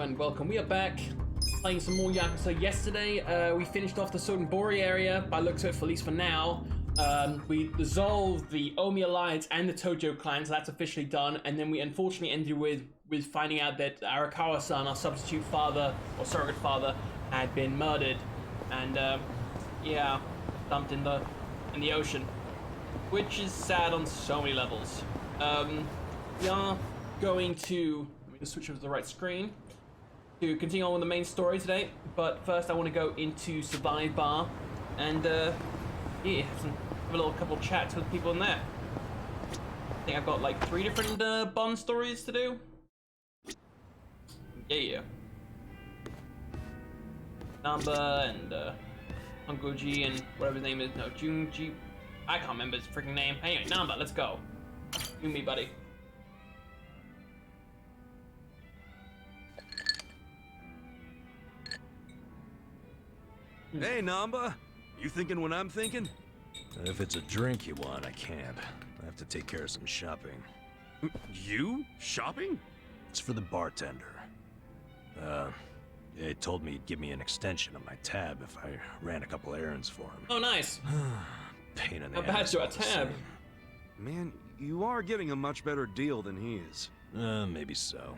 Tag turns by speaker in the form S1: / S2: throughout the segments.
S1: and welcome. We are back playing some more Yakuza. Yesterday, we finished off the Sodenbori area, by looks of it, at least for now. We dissolved the Omi Alliance and the Tojo clan, so that's officially done. And then we unfortunately ended with finding out that Arakawa-san, our substitute father, or surrogate father, had been murdered. And, yeah, dumped in the ocean. Which is sad on so many levels. We are going to... Let me just switch over to the right screen. To continue on with the main story today. But first I want to go into Survive Bar. And, yeah, have a little couple chats with people in there. I think I've got like 3 different Bond stories to do. Yeah. Namba and Hongoji and whatever his name is. No, Junji. I can't remember his freaking name. Anyway, Namba, let's go. You and me, buddy.
S2: Hey, Namba. You thinking what I'm thinking?
S3: If it's a drink you want, I can't. I have to take care of some shopping.
S2: You? Shopping?
S3: It's for the bartender. He told me he'd give me an extension on my tab if I ran a couple errands for him.
S1: Oh, nice.
S3: Pain in the
S1: How bad
S3: ass.
S1: to a tab?
S2: Man, you are getting a much better deal than he is.
S3: Maybe so.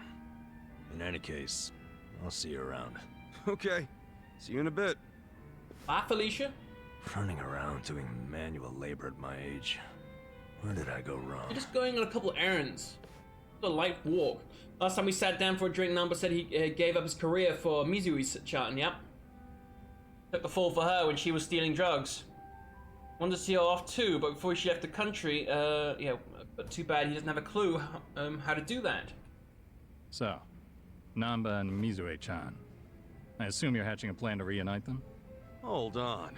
S3: In any case, I'll see you around.
S2: Okay. See you in a bit.
S1: Bye, Felicia.
S3: Running around doing manual labor at my age. Where did I go wrong?
S1: You're just going on a couple errands. A light walk. Last time we sat down for a drink, Namba said he gave up his career for Mizui-chan, yep. Took the fall for her when she was stealing drugs. Wanted to see her off too, but before she left the country, yeah, but too bad he doesn't have a clue how to do that.
S4: So, Namba and Mizue-chan. I assume you're hatching a plan to reunite them?
S2: Hold on.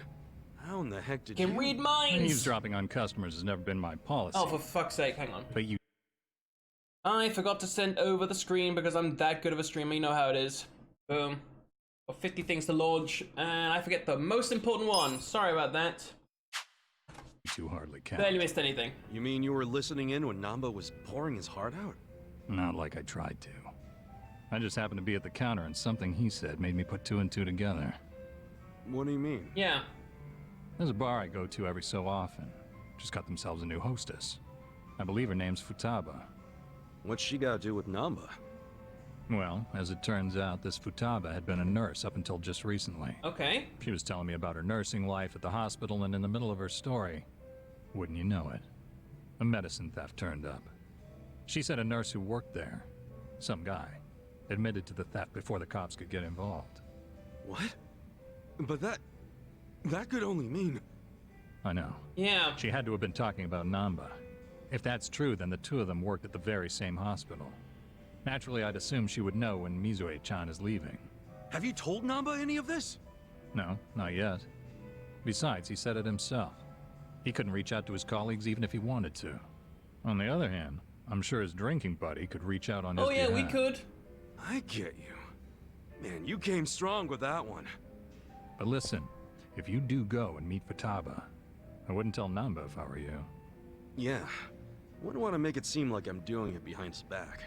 S2: How in the heck did you...
S1: Can read minds!
S4: Eavesdropping on customers has never been my policy.
S1: Oh, for fuck's sake, hang on.
S4: But you...
S1: I forgot to send over the screen because I'm that good of a streamer, you know how it is. Boom. Got 50 things to launch, and I forget the most important one. Sorry about that.
S4: two hardly count.
S1: Barely missed anything.
S2: You mean you were listening in when Namba was pouring his heart out?
S4: Not like I tried to. I just happened to be at the counter and something he said made me put 2 and 2 together.
S2: What do you mean?
S1: Yeah.
S4: There's a bar I go to every so often. Just got themselves a new hostess. I believe her name's Futaba.
S2: What's she got to do with Namba?
S4: Well, as it turns out, this Futaba had been a nurse up until just recently.
S1: Okay.
S4: She was telling me about her nursing life at the hospital, and in the middle of her story, wouldn't you know it, a medicine theft turned up. She said a nurse who worked there, some guy, admitted to the theft before the cops could get involved.
S2: What? But that could only mean...
S4: I know.
S1: Yeah.
S4: She had to have been talking about Namba. If that's true, then the two of them worked at the very same hospital. Naturally, I'd assume she would know when Mizue-chan is leaving.
S2: Have you told Namba any of this?
S4: No, not yet. Besides, he said it himself. He couldn't reach out to his colleagues even if he wanted to. On the other hand, I'm sure his drinking buddy could reach out on his behalf.
S1: Oh yeah, we could.
S2: I get you. Man, you came strong with that one.
S4: But listen, if you do go and meet Futaba, I wouldn't tell Namba if I were you.
S2: Yeah. Wouldn't want to make it seem like I'm doing it behind his back.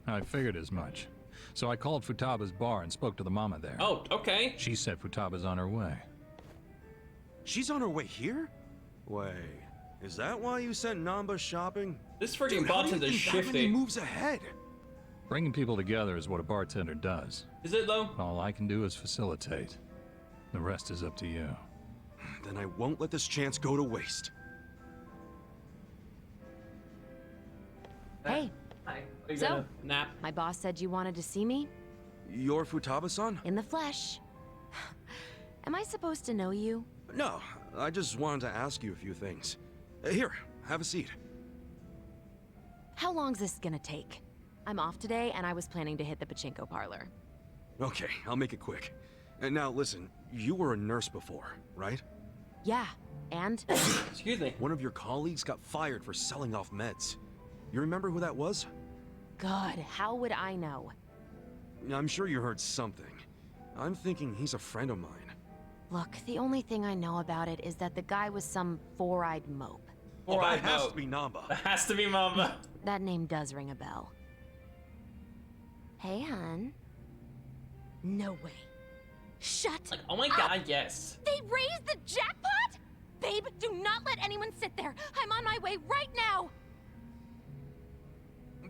S4: I figured as much. So I called Futaba's bar and spoke to the mama there.
S1: Oh, okay.
S4: She said Futaba's on her way.
S2: She's on her way here? Wait, is that why you sent Namba shopping?
S1: This freaking
S2: Dude, how do you
S1: bartender's
S2: think that many
S1: shifty.
S2: moves ahead?
S4: Bringing people together is what a bartender does.
S1: Is it though?
S4: All I can do is facilitate. The rest is up to you.
S2: Then I won't let this chance go to waste.
S5: Hey,
S1: Hi. Are you
S5: So?
S1: gonna nap?
S5: my boss said you wanted to see me
S2: You're Futaba-san?
S5: in the flesh. Am I supposed to know you?
S2: No, I just wanted to ask you a few things. Here, have a seat.
S5: How long's this gonna take? I'm off today and I was planning to hit the pachinko parlor.
S2: Okay, I'll make it quick. And now listen, you were a nurse before, right?
S5: Yeah, and
S1: Excuse me.
S2: One of your colleagues got fired for selling off meds. You remember who that was?
S5: God, how would I know?
S2: I'm sure you heard something. I'm thinking he's a friend of mine.
S5: Look, the only thing I know about it is that the guy was some four-eyed mope.
S2: Oh,
S1: Alright,
S2: that has
S1: no.
S2: to be Namba.
S1: That has to be Mama.
S5: That name does ring a bell. Hey, hun. No way. Shut
S1: Like, oh my
S5: up.
S1: god, yes.
S5: They raised the jackpot? Babe, do not let anyone sit there. I'm on my way right now.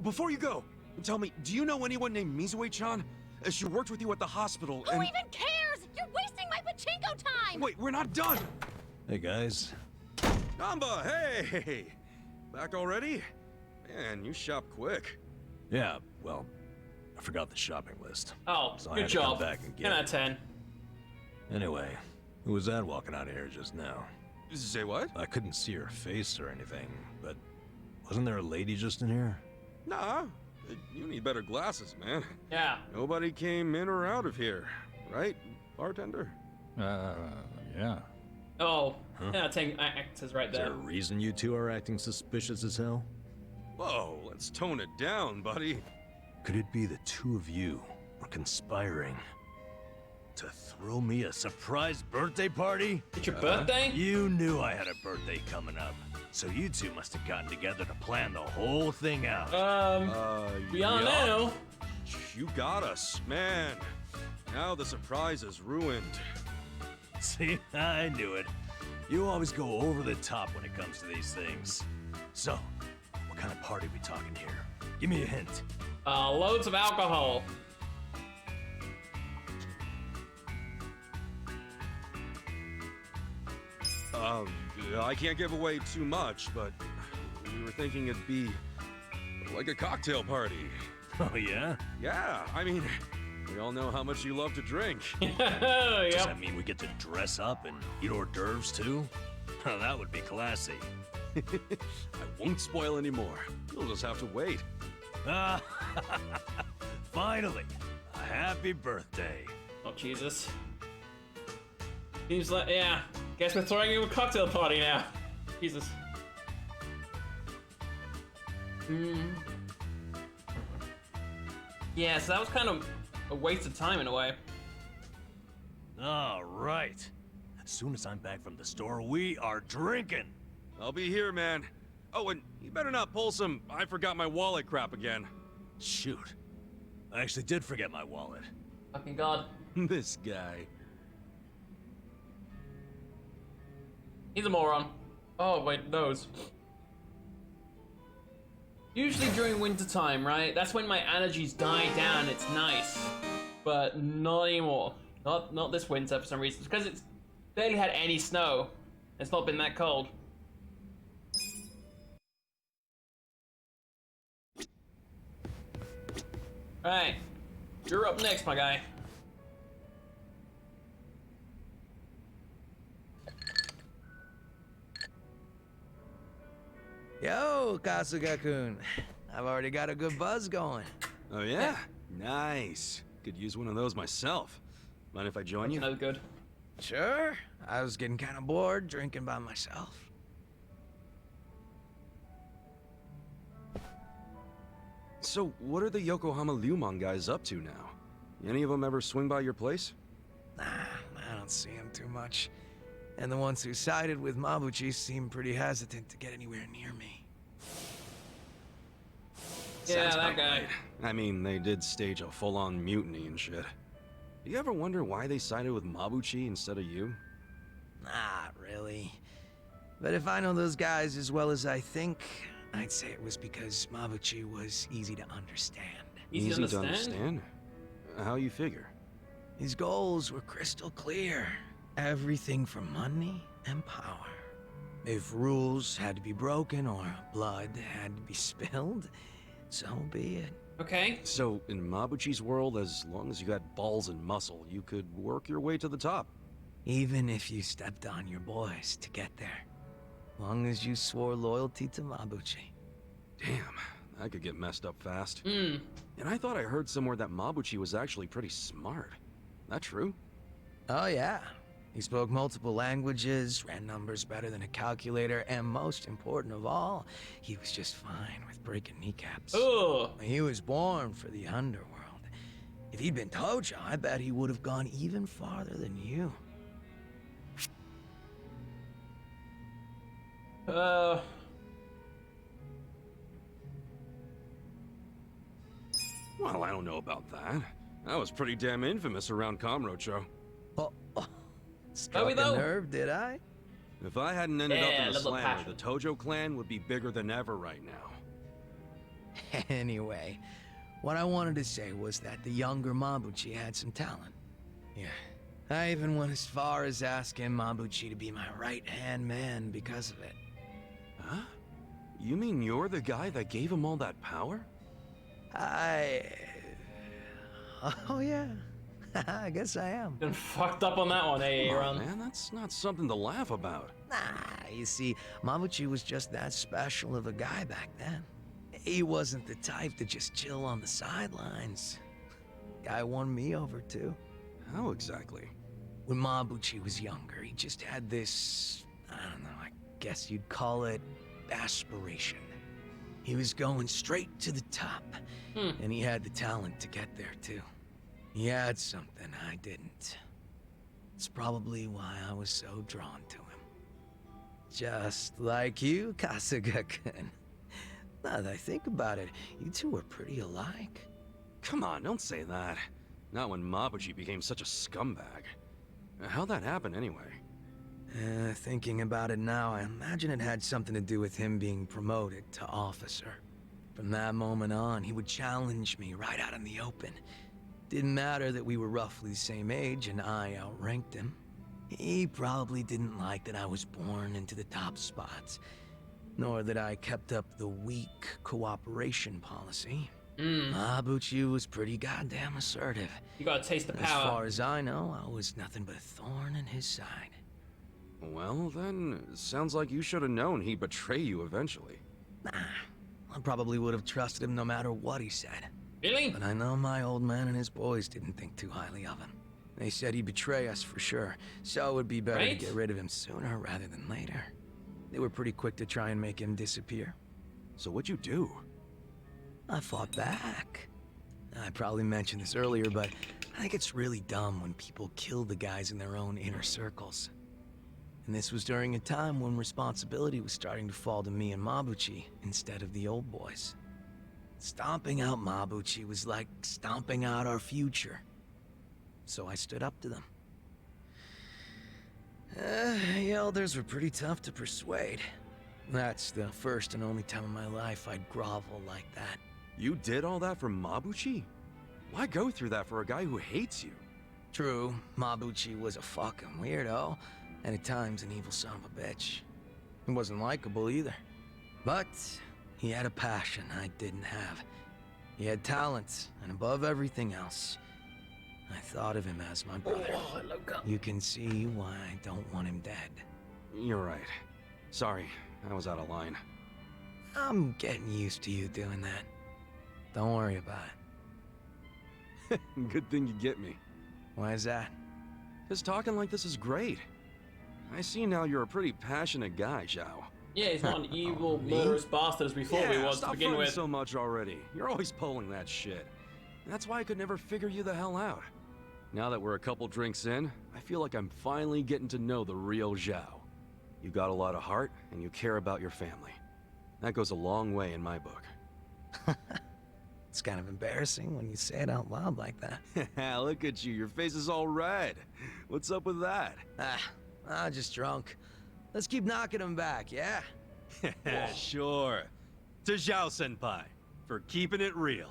S2: Before you go, tell me, do you know anyone named Mizue-chan? She worked with you at the hospital
S5: Who
S2: and...
S5: even cares? You're wasting my pachinko time.
S2: Wait, we're not done!
S3: Hey guys.
S2: Namba, hey! Back already? Man, you shop quick.
S3: Yeah, well, I forgot the shopping list.
S1: Oh,
S3: So I
S1: good
S3: had to come
S1: job.
S3: back and
S1: 10
S3: get
S1: out
S3: it.
S1: of 10.
S3: Anyway, who was that walking out of here just now?
S2: Say what?
S3: I couldn't see her face or anything, but wasn't there a lady just in here?
S2: Nah, you need better glasses, man.
S1: Yeah.
S2: Nobody came in or out of here, right, bartender?
S4: Yeah.
S1: Oh,
S3: Huh?
S1: 10 out of 10 actors right
S3: Is there
S1: there.
S3: a reason you two are acting suspicious as hell?
S2: Whoa, let's tone it down, buddy.
S3: Could it be the two of you were conspiring to throw me a surprise birthday party?
S1: It's your birthday?
S3: You knew I had a birthday coming up, so you two must have gotten together to plan the whole thing out.
S1: We are
S2: yeah.
S1: now.
S2: You got us, man. Now the surprise is ruined.
S3: See, I knew it. You always go over the top when it comes to these things. So, what kind of party we talking here? Give me a hint.
S1: Loads of alcohol.
S2: I can't give away too much, but we were thinking it'd be like a cocktail party.
S3: Oh yeah?
S2: Yeah, I mean, we all know how much you love to drink.
S3: Does
S1: Yep.
S3: that mean we get to dress up and eat hors d'oeuvres too? Oh, that would be classy.
S2: I won't spoil any more. You'll just have to wait.
S3: Ah, finally, a happy birthday.
S1: Oh, Jesus. Seems like, yeah. Guess we're throwing you a cocktail party now. Jesus. Yeah, so that was kind of a waste of time in a way.
S3: All right. As soon as I'm back from the store, we are drinking.
S2: I'll be here, man. Oh, and you better not pull some I forgot my wallet crap again.
S3: Shoot. I actually did forget my wallet.
S1: Fucking God.
S2: This guy.
S1: He's a moron. Oh, wait, nose. Usually during winter time, right? That's when my allergies die down. It's nice. But not anymore. Not this winter for some reason. It's because it's barely had any snow. It's not been that cold. Alright. You're up next, my guy.
S6: Yo, Kasuga-kun. I've already got a good buzz going.
S2: Oh, yeah? Nice. Could use one of those myself. Mind if I join you?
S1: That was good.
S6: Sure. I was getting kind of bored drinking by myself.
S2: So, what are the Yokohama Lumon guys up to now? Any of them ever swing by your place?
S6: Nah, I don't see him too much. And the ones who sided with Mabuchi seem pretty hesitant to get anywhere near me.
S1: Yeah,
S2: Sounds
S1: that
S2: about
S1: guy.
S2: right. I mean, they did stage a full-on mutiny and shit. You ever wonder why they sided with Mabuchi instead of you?
S6: Not really. But if I know those guys as well as I think, I'd say it was because Mabuchi was easy to understand.
S1: Easy to understand?
S2: How you figure?
S6: His goals were crystal clear. Everything for money and power. If rules had to be broken or blood had to be spilled, so be it.
S1: Okay.
S2: So, in Mabuchi's world, as long as you had balls and muscle, you could work your way to the top.
S6: Even if you stepped on your boys to get there. Long as you swore loyalty to Mabuchi.
S2: Damn, that could get messed up fast.
S1: Hmm.
S2: And I thought I heard somewhere that Mabuchi was actually pretty smart. That true?
S6: Oh yeah. He spoke multiple languages, ran numbers better than a calculator, and most important of all, he was just fine with breaking kneecaps.
S1: Oh.
S6: He was born for the underworld. If he'd been Tojo, I bet he would have gone even farther than you.
S2: Well, I don't know about that. I was pretty damn infamous around Kamurocho.
S6: Oh, struck
S1: we
S6: a
S1: though?
S6: nerve, did I?
S2: If I hadn't ended up
S1: Yeah,
S2: in the
S1: little
S2: slammer,
S1: passion.
S2: the Tojo clan would be bigger than ever right now.
S6: Anyway, what I wanted to say was that the younger Mabuchi had some talent. Yeah. I even went as far as asking Mabuchi to be my right-hand man because of it.
S2: Huh? You mean you're the guy that gave him all that power?
S6: Oh, yeah. I guess I am.
S1: Been fucked up on that one, eh,
S2: Come on,
S1: Aaron?
S2: man, that's not something to laugh about.
S6: Nah, you see, Mabuchi was just that special of a guy back then. He wasn't the type to just chill on the sidelines. Guy won me over, too.
S2: How exactly?
S6: When Mabuchi was younger, he just had this, I don't know, I guess you'd call it aspiration. He was going straight to the top, and he had the talent to get there, too. He had something I didn't. It's probably why I was so drawn to him. Just like you, Kasuga-kun. Now that I think about it, you two were pretty alike.
S2: Come on, don't say that. Not when Mabuchi became such a scumbag. How'd that happen anyway?
S6: Thinking about it now, I imagine it had something to do with him being promoted to officer. From that moment on, he would challenge me right out in the open. Didn't matter that we were roughly the same age and I outranked him. He probably didn't like that I was born into the top spots, nor that I kept up the weak cooperation policy. Mabuchi was pretty goddamn assertive.
S1: You gotta taste the
S6: As
S1: power.
S6: far as I know, I was nothing but a thorn in his side.
S2: Well, then, sounds like you should have known he'd betray you eventually.
S6: Nah, I probably would have trusted him no matter what he said.
S1: Really?
S6: But I know my old man and his boys didn't think too highly of him. They said he'd betray us for sure, so it would be better
S1: Right?
S6: to get rid of him sooner rather than later. They were pretty quick to try and make him disappear.
S2: So what'd you do?
S6: I fought back. I probably mentioned this earlier, but I think it's really dumb when people kill the guys in their own inner circles. And this was during a time when responsibility was starting to fall to me and Mabuchi instead of the old boys. Stomping out Mabuchi was like stomping out our future. So I stood up to them. The elders were pretty tough to persuade. That's the first and only time in my life I'd grovel like that.
S2: You did all that for Mabuchi? Why go through that for a guy who hates you?
S6: True, Mabuchi was a fucking weirdo, and at times an evil son of a bitch. He wasn't likable either. But he had a passion I didn't have. He had talent, and above everything else, I thought of him as my brother. You can see why I don't want him dead.
S2: You're right. Sorry, I was out of line.
S6: I'm getting used to you doing that. Don't worry about it.
S2: Good thing you get me.
S6: Why is that?
S2: Because talking like this is great. I see now you're a pretty passionate guy, Zhao.
S1: Yeah, he's not an evil,
S6: me?
S1: murderous bastard as we thought we was to
S2: stop
S1: begin
S2: fronting
S1: with.
S2: so much already. You're always pulling that shit. That's why I could never figure you the hell out. Now that we're a couple drinks in, I feel like I'm finally getting to know the real Zhao. You got a lot of heart, and you care about your family. That goes a long way in my book.
S6: It's kind of embarrassing when you say it out loud like that.
S2: Look at you, your face is all red. What's up with that?
S6: Just drunk. Let's keep knocking him back, yeah?
S2: Sure. To Zhao-senpai, for keeping it real.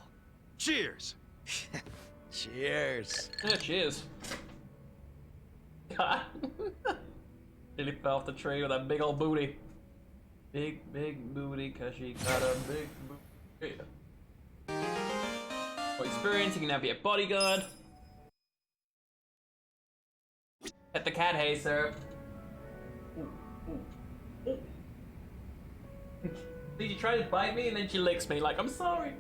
S2: Cheers!
S6: Cheers.
S1: Yeah, cheers. God. Really fell off the tree with that big old booty. Big booty, cause she got a big booty. For experience, you can now be a bodyguard. Pet the cat, hey sir. Ooh. Did you try to bite me and then she licks me like, I'm sorry.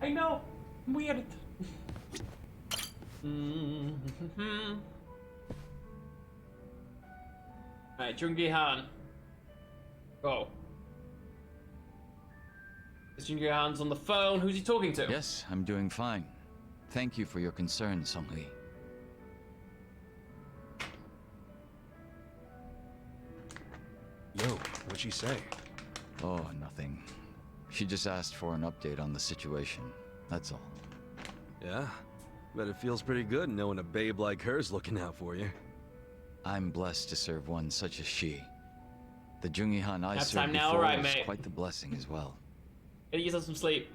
S1: I know. I'm weird. Alright, Jungi Han. Go. Jungi Han's on the phone. Who's he talking to?
S7: Yes, I'm doing fine. Thank you for your concern, Song-Li.
S2: Yo, what'd she say?
S7: Oh, nothing. She just asked for an update on the situation. That's all.
S2: Yeah? Bet it feels pretty good knowing a babe like her's looking out for you.
S7: I'm blessed to serve one such as she. The Jungi-Han I
S1: Nap
S7: served
S1: time now,
S7: before
S1: alright,
S7: was
S1: mate.
S7: quite the blessing as well.
S1: Gotta get some sleep.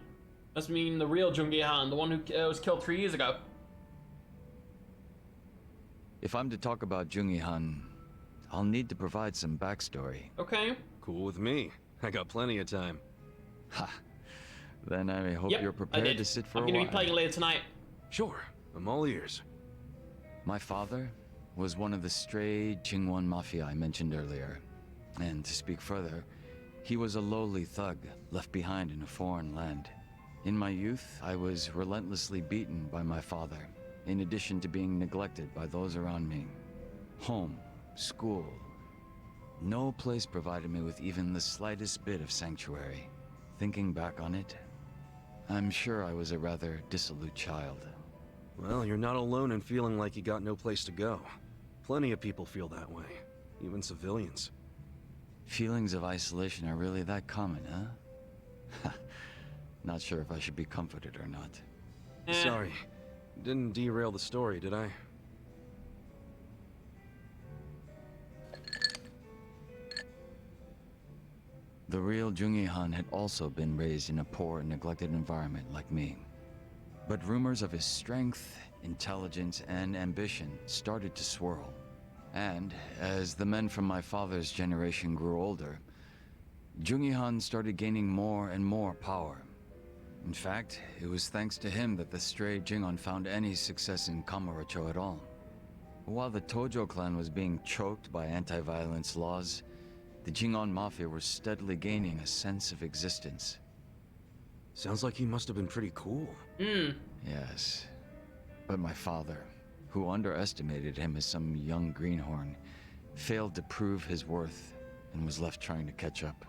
S1: Must mean the real Jungi Han, the one who was killed 3 years ago.
S7: If I'm to talk about Jungi-Han, I'll need to provide some backstory.
S1: Okay.
S2: Cool with me. I got plenty of time.
S7: Ha! Then I hope
S1: Yep,
S7: you're
S1: I
S7: prepared
S1: did.
S7: to sit for
S1: I'm
S7: a
S1: gonna
S7: while.
S1: be playing later tonight.
S2: Sure, I'm all ears.
S7: My father was one of the stray Jingwon Mafia I mentioned earlier. And to speak further, he was a lowly thug left behind in a foreign land. In my youth, I was relentlessly beaten by my father, in addition to being neglected by those around me. Home, school, no place provided me with even the slightest bit of sanctuary. Thinking back on it, I'm sure I was a rather dissolute child.
S2: Well, you're not alone in feeling like you got no place to go. Plenty of people feel that way, even civilians.
S7: Feelings of isolation are really that common, huh? Not sure if I should be comforted or not.
S2: Sorry, didn't derail the story, did I?
S7: The real Jungi-Han had also been raised in a poor and neglected environment like me. But rumors of his strength, intelligence, and ambition started to swirl. And as the men from my father's generation grew older, Jungi-Han started gaining more and more power. In fact, it was thanks to him that the stray Jingon found any success in Kamurocho at all. While the Tojo clan was being choked by anti-violence laws, the Jingon Mafia were steadily gaining a sense of existence.
S2: Sounds like he must have been pretty cool.
S7: Yes, but my father, who underestimated him as some young greenhorn, failed to prove his worth and was left trying to catch up.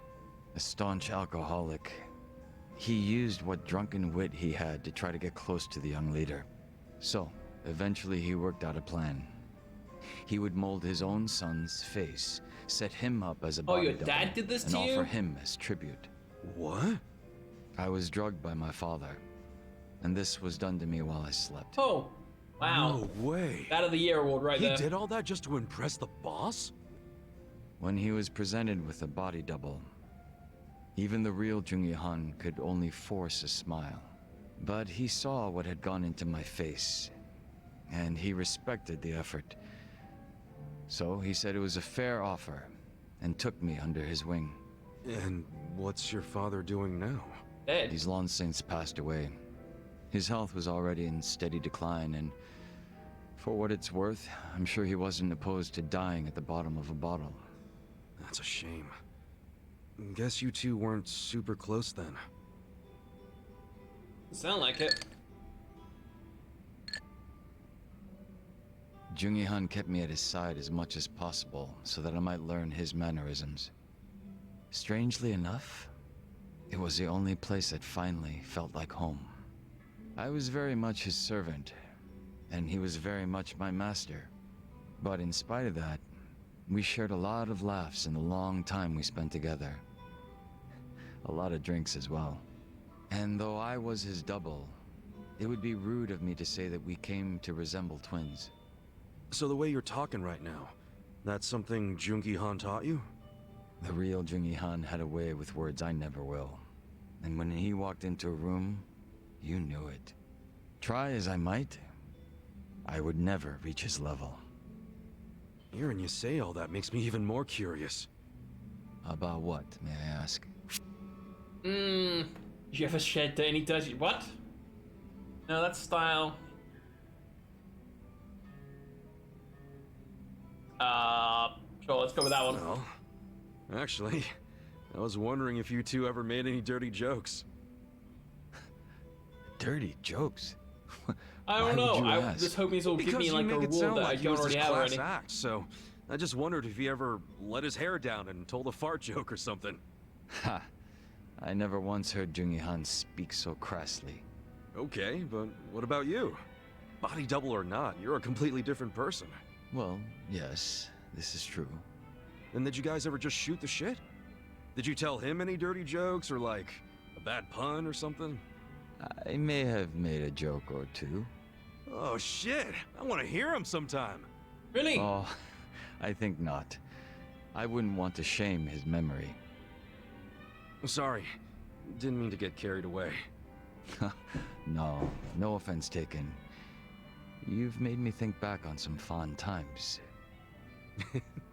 S7: A staunch alcoholic, he used what drunken wit he had to try to get close to the young leader. So, eventually he worked out a plan. He would mold his own son's face, set him up as a
S1: Oh,
S7: body
S1: your
S7: double,
S1: dad did this
S7: and
S1: to you?
S7: offer him as tribute.
S2: What?
S7: I was drugged by my father, and this was done to me while I slept.
S1: Oh, wow.
S2: No way.
S1: That of the year award right
S2: He
S1: there.
S2: did all that just to impress the boss?
S7: When he was presented with a body double, even the real Jungi-Han could only force a smile. But he saw what had gone into my face, and he respected the effort. So he said it was a fair offer, and took me under his wing.
S2: And what's your father doing now?
S1: Dead.
S7: He's long since passed away. His health was already in steady decline, and for what it's worth, I'm sure he wasn't opposed to dying at the bottom of a bottle.
S2: That's a shame. Guess you two weren't super close then.
S1: Sound like it.
S7: Jungi-Han kept me at his side as much as possible so that I might learn his mannerisms. Strangely enough, it was the only place that finally felt like home. I was very much his servant, and he was very much my master. But in spite of that, we shared a lot of laughs in the long time we spent together. A lot of drinks as well. And though I was his double, it would be rude of me to say that we came to resemble twins.
S2: So the way you're talking right now, that's something Jungi-Han taught you?
S7: The real Jungi-Han had a way with words I never will. And when he walked into a room, you knew it. Try as I might, I would never reach his level.
S2: Hearing you say all that makes me even more curious.
S7: About what, may I ask?
S1: You ever shed any dirty... What? No, that's style. Sure, let's go with that one.
S2: Well, actually, I was wondering if you two ever made any dirty jokes.
S7: Dirty jokes?
S1: I don't
S7: Why would
S1: know.
S7: you
S1: I
S7: ask?
S1: was hoping this will give
S2: Because
S1: me
S2: you
S1: like a
S2: make it
S1: reward
S2: sound
S1: that I
S2: like he
S1: don't
S2: was this
S1: already have
S2: class
S1: already.
S2: act, so I just wondered if he ever let his hair down and told a fart joke or something.
S7: Ha! I never once heard Jungi-Han speak so crassly.
S2: Okay, but what about you? Body double or not, you're a completely different person.
S7: Well, yes, this is true.
S2: And did you guys ever just shoot the shit? Did you tell him any dirty jokes or like a bad pun or something?
S7: I may have made a joke or two.
S2: Oh shit, I want to hear him sometime.
S1: Really?
S7: Oh, I think not. I wouldn't want to shame his memory.
S2: Sorry, didn't mean to get carried away.
S7: No, no offense taken. You've made me think back on some fond times.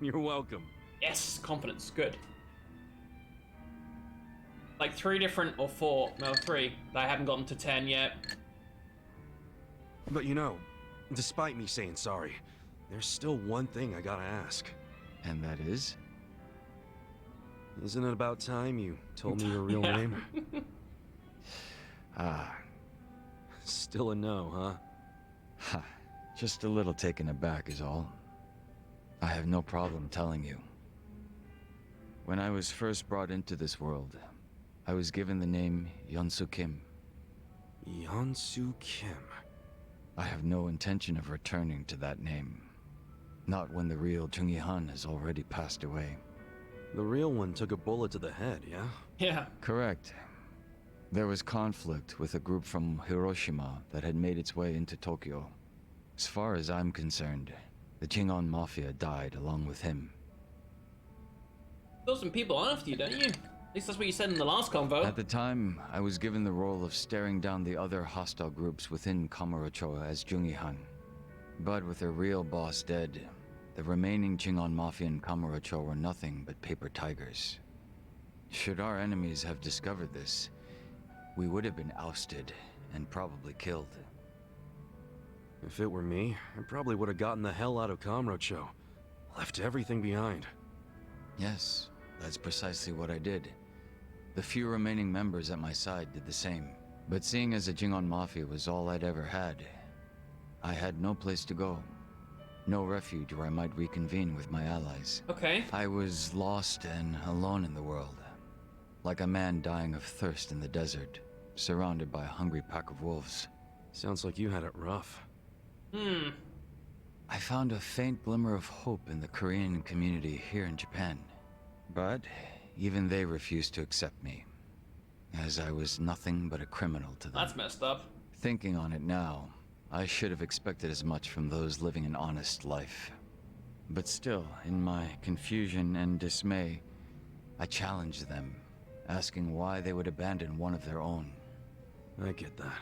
S2: You're welcome.
S1: Yes, confidence. Good. Like 3 different, or 4, no, 3, that I haven't gotten to 10 yet.
S2: But you know, despite me saying sorry, there's still one thing I gotta ask.
S7: And that is?
S2: Isn't it about time you told me your real
S1: Yeah.
S2: name?
S7: Ah,
S2: Still a no, huh?
S7: ha. Just a little taken aback is all. I have no problem telling you. When I was first brought into this world, I was given the name Yeonsu Kim.
S2: Yeonsu Kim.
S7: I have no intention of returning to that name. Not when the real Jungi Han has already passed away.
S2: The real one took a bullet to the head, yeah?
S1: Yeah.
S7: Correct. There was conflict with a group from Hiroshima that had made its way into Tokyo. As far as I'm concerned, the Jingon Mafia died along with him.
S1: There's some people after you, don't you? At least that's what you said in the last convo.
S7: At the time, I was given the role of staring down the other hostile groups within Kamurocho as Jungi Han. But with their real boss dead, the remaining Jingon Mafia in Kamurocho were nothing but paper tigers. Should our enemies have discovered this, we would have been ousted and probably killed.
S2: If it were me, I probably would have gotten the hell out of Kamurocho. Left everything behind.
S7: Yes, that's precisely what I did. The few remaining members at my side did the same. But seeing as the Jingon Mafia was all I'd ever had, I had no place to go. No refuge where I might reconvene with my allies.
S1: Okay.
S7: I was lost and alone in the world. Like a man dying of thirst in the desert, surrounded by a hungry pack of wolves.
S2: Sounds like you had it rough.
S7: I found a faint glimmer of hope in the Korean community here in Japan. But even they refused to accept me, as I was nothing but a criminal to them.
S1: That's messed up.
S7: Thinking on it now, I should have expected as much from those living an honest life. But still, in my confusion and dismay, I challenged them, asking why they would abandon one of their own.
S2: I get that.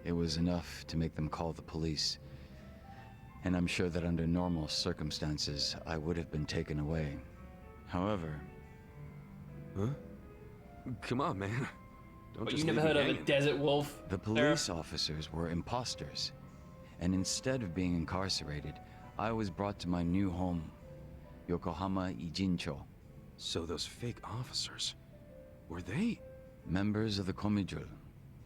S7: It was enough to make them call the police. And I'm sure that under normal circumstances, I would have been taken away. However...
S2: Huh? Come on, man. Don't
S1: But
S2: just
S1: you never
S2: leave
S1: heard
S2: me
S1: of a
S2: hanging.
S1: desert wolf?
S7: The police officers were imposters. And instead of being incarcerated, I was brought to my new home, Yokohama Ijincho.
S2: So those fake officers, were they?
S7: Members of the Komijul,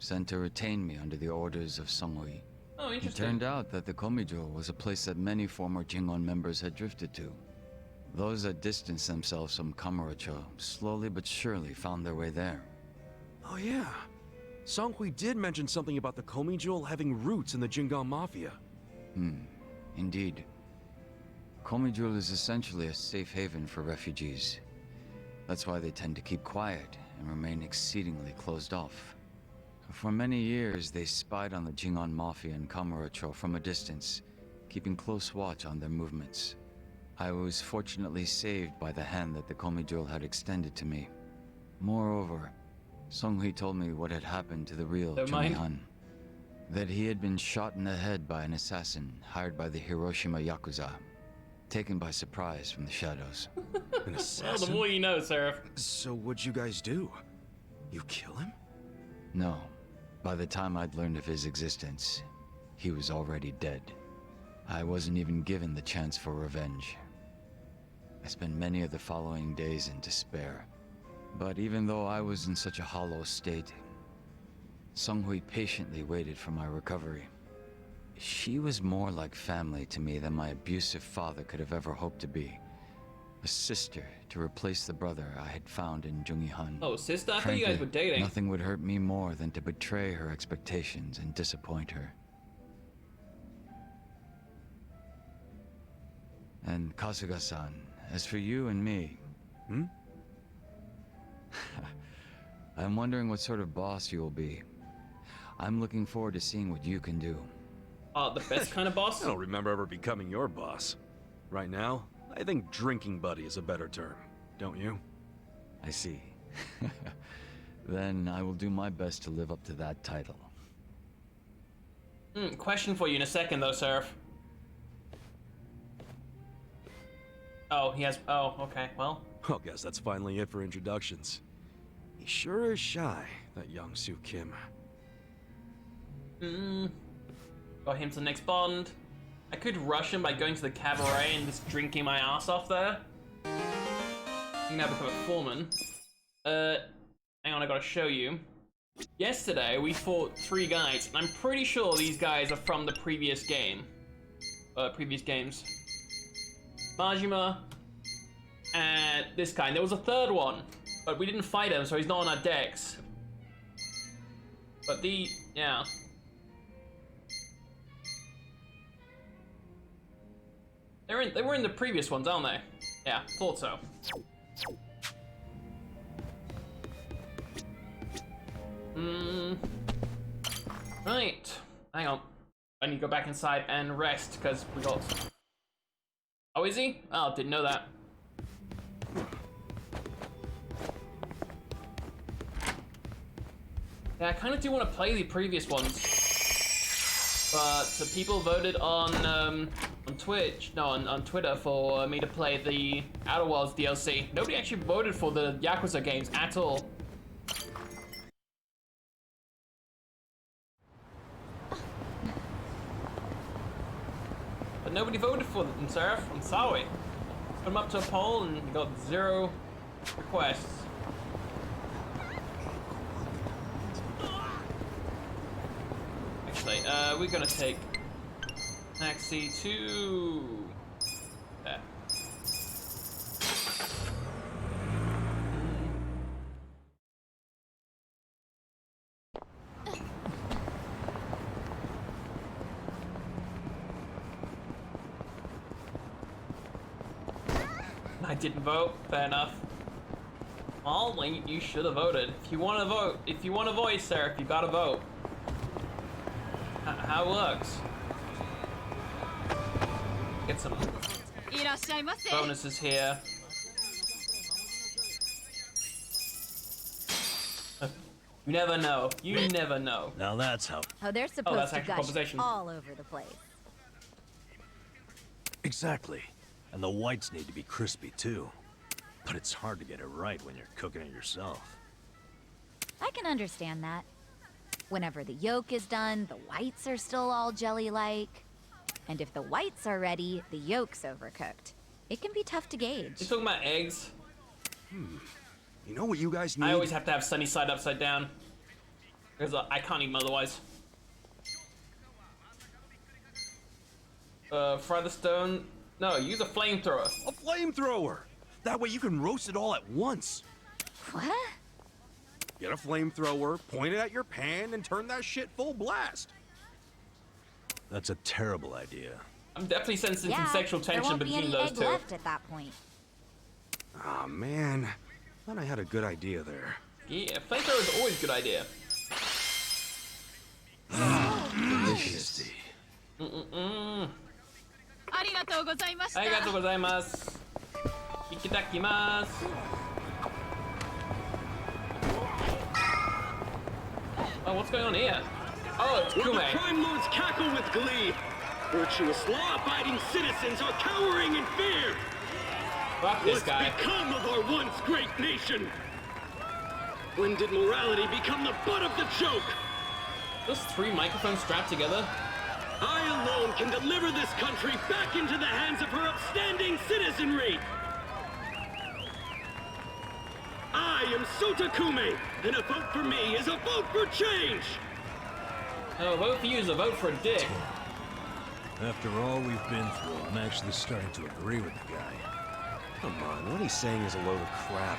S7: sent to retain me under the orders of Songhui.
S1: Oh,
S7: It
S1: interesting.
S7: turned out that the Komijul was a place that many former Jingon members had drifted to. Those that distanced themselves from Kamurocho slowly but surely found their way there.
S2: Oh yeah. Songhui did mention something about the Komijul having roots in the Jingon Mafia.
S7: Indeed. Komijul is essentially a safe haven for refugees. That's why they tend to keep quiet and remain exceedingly closed off. For many years, they spied on the Jingon Mafia in Kamurocho from a distance, keeping close watch on their movements. I was fortunately saved by the hand that the Komijul had extended to me. Moreover, Songhui told me what had happened to the real
S1: Don't mind.
S7: Jungi-han. That he had been shot in the head by an assassin hired by the Hiroshima Yakuza, taken by surprise from the shadows.
S2: An
S1: Well, the
S2: assassin?
S1: more you know, Seraph.
S2: So what'd you guys do? You kill him?
S7: No, by the time I'd learned of his existence, he was already dead. I wasn't even given the chance for revenge. I spent many of the following days in despair. But even though I was in such a hollow state, Songhui patiently waited for my recovery. She was more like family to me than my abusive father could have ever hoped to be. A sister to replace the brother I had found in Jungi Han.
S1: Oh, sister? I thought you guys were dating.
S7: Nothing would hurt me more than to betray her expectations and disappoint her. And Kasuga-san, as for you and me... I'm wondering what sort of boss you will be. I'm looking forward to seeing what you can do.
S1: The best kind of boss?
S2: I don't remember ever becoming your boss. Right now, I think drinking buddy is a better term, don't you?
S7: I see. Then I will do my best to live up to that title.
S1: Question for you in a second, though, Seraph. Oh, he has... Oh, okay, well.
S2: Well, guess that's finally it for introductions. He sure is shy, that young Soo Kim.
S1: Got him to the next Bond. I could rush him by going to the cabaret and just drinking my ass off there. You can now become a foreman. Hang on, I gotta show you. Yesterday, we fought 3 guys, and I'm pretty sure these guys are from the previous game. Previous games. Majima, and this guy. And there was a 3rd one, but we didn't fight him, so he's not on our decks. But yeah. They were in the previous ones, aren't they? Yeah, thought so. Right. Hang on. I need to go back inside and rest, because we got... Oh, is he? Oh, didn't know that. Yeah, I kind of do want to play the previous ones. But the people voted on Twitch, no, on Twitter for me to play the Outer Worlds DLC. Nobody actually voted for the Yakuza games at all. But nobody voted for them, Seraph. I'm sorry. Put them up to a poll and you got 0 requests. Actually, we're gonna take taxi to there. I didn't vote. Fair enough. Well, you should have voted. If you want to vote, if you want a voice, Seraph, you gotta vote. How it works. Get some bonuses here. You never know. You never know.
S3: Now that's how...
S8: Oh, they're supposed
S1: that's
S8: to
S1: actual
S8: gush
S1: conversation.
S8: all over the place.
S3: Exactly. And the whites need to be crispy, too. But it's hard to get it right when you're cooking it yourself.
S8: I can understand that. Whenever the yolk is done, the whites are still all jelly-like. And if the whites are ready, the yolk's overcooked. It can be tough to gauge.
S1: You talking about eggs?
S2: You know what you guys need?
S1: I always have to have sunny side upside down. Because I can't eat them otherwise. Fry the stone. No, use a flamethrower.
S2: A flamethrower! That way you can roast it all at once.
S8: What?
S2: Get a flamethrower, point it at your pan, and turn that shit full blast.
S3: That's a terrible idea.
S1: I'm definitely sensing some sexual
S8: there
S1: tension
S8: won't be
S1: between
S8: any
S1: those
S8: egg
S1: two.
S8: left at that point.
S2: Aw, man. Thought I had a good idea there.
S1: Yeah, flamethrower is always a good idea.
S3: Delicious.
S1: Arigatou gozaimasu. Itadakimasu. Oh, what's going on here? Oh, it's
S9: While
S1: Kume.
S9: the crime lords cackle with glee, virtuous law-abiding citizens are cowering in fear.
S1: Fuck this
S9: What's
S1: guy.
S9: become of our once great nation? When did morality become the butt of the joke?
S1: Those 3 microphones strapped together?
S9: I alone can deliver this country back into the hands of her upstanding citizenry. I am Sota Kume, and a vote for me is a vote for change.
S1: No, a vote for you is a vote for a dick.
S3: After all we've been through, I'm actually starting to agree with the guy.
S2: Come on, what he's saying is a load of crap.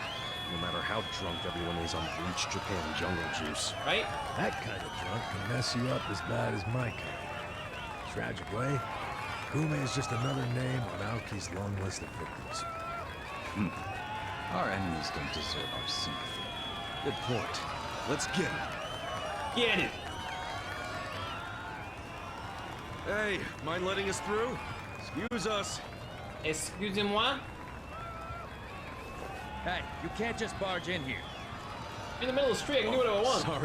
S2: No matter how drunk everyone is on bleached Japan jungle juice.
S1: Right?
S3: That kind of drunk can mess you up as bad as my kind. Tragic way, Kume is just another name on Aoki's long list of victims.
S7: Our enemies don't deserve our sympathy.
S2: Good point. Let's get him.
S1: Get it.
S2: Hey, mind letting us through? Excuse us.
S1: Excusez-moi?
S10: Hey, you can't just barge in here.
S1: In the middle of the street, I can do whatever I want.
S2: Sorry.